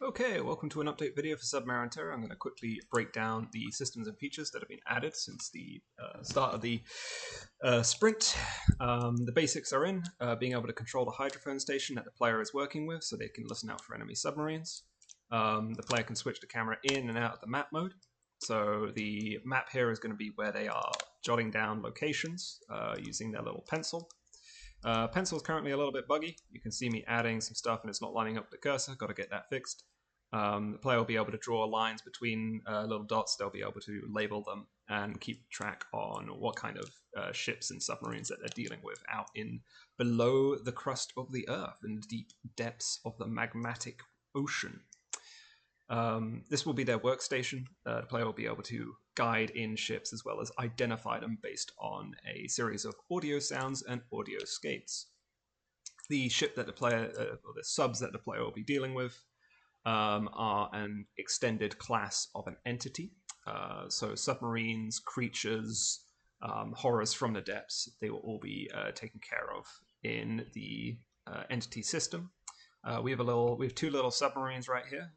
Okay, welcome to an update video for Sub-MarinTerra. I'm going to quickly break down the systems and features that have been added since the start of the sprint. The basics are in, being able to control the hydrophone station that the player is working with so they can listen out for enemy submarines. The player can switch the camera in and out of the map mode. So the map here is going to be where they are jotting down locations using their little pencil. Pencil is currently a little bit buggy. You can see me adding some stuff and it's not lining up with the cursor. Got to get that fixed. The player will be able to draw lines between little dots. They'll be able to label them and keep track on what kind of ships and submarines that they're dealing with out in below the crust of the Earth in the deep depths of the magmatic ocean. This will be their workstation. The player will be able to guide in ships as well as identify them based on a series of audio sounds and audio skates. The ship that the player, or the subs that the player will be dealing with, are an extended class of an entity. So submarines, creatures, horrors from the depths, they will all be taken care of in the entity system. We have two little submarines right here.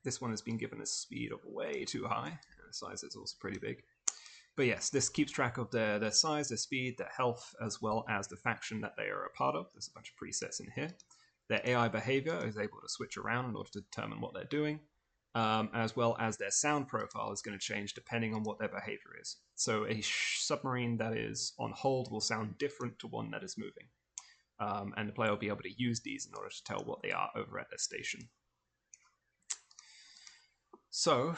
This one has been given a speed of way too high. The size is also pretty big. But yes, this keeps track of their size, their speed, their health, as well as the faction that they are a part of. There's a bunch of presets in here. Their AI behavior is able to switch around in order to determine what they're doing, as well as their sound profile is going to change depending on what their behavior is. So a submarine that is on hold will sound different to one that is moving. And the player will be able to use these in order to tell what they are over at their station. So,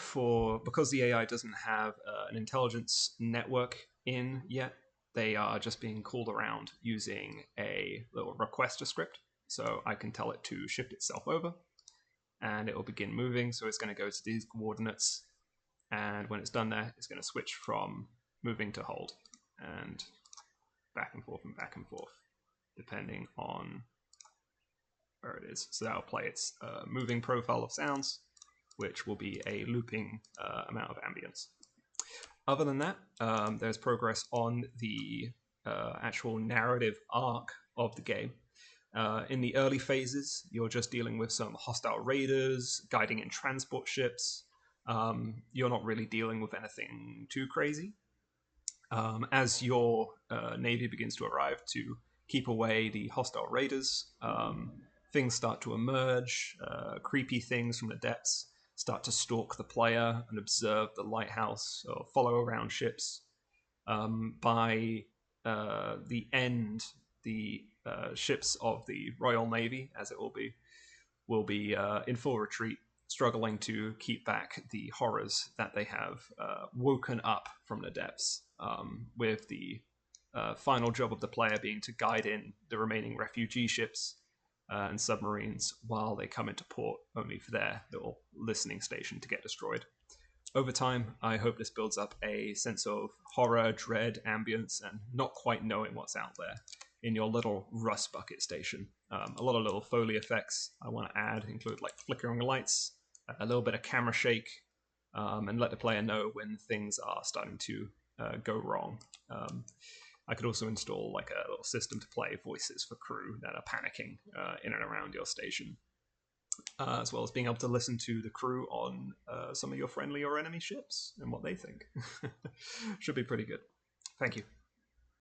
because the AI doesn't have an intelligence network in yet, they are just being called around using a little requester script. So I can tell it to shift itself over, and it will begin moving. So it's going to go to these coordinates, and when it's done there, it's going to switch from moving to hold, and back and forth, depending on where it is. So that'll play its moving profile of sounds, which will be a looping amount of ambience. Other than that, there's progress on the actual narrative arc of the game. In the early phases, you're just dealing with some hostile raiders, guiding in transport ships. You're not really dealing with anything too crazy. As your navy begins to arrive to keep away the hostile raiders, things start to emerge. Creepy things from the depths start to stalk the player and observe the lighthouse or follow around ships. By the end, the ships of the Royal Navy, as it will be in full retreat, struggling to keep back the horrors that they have woken up from the depths, with the final job of the player being to guide in the remaining refugee ships and submarines while they come into port, only for their little listening station to get destroyed. Over time, I hope this builds up a sense of horror, dread, ambience, and not quite knowing what's out there in your little rust bucket station. A lot of little Foley effects I want to add include like flickering lights, a little bit of camera shake, and let the player know when things are starting to go wrong. I could also install like a little system to play voices for crew that are panicking in and around your station, as well as being able to listen to the crew on some of your friendly or enemy ships and what they think. Should be pretty good. Thank you.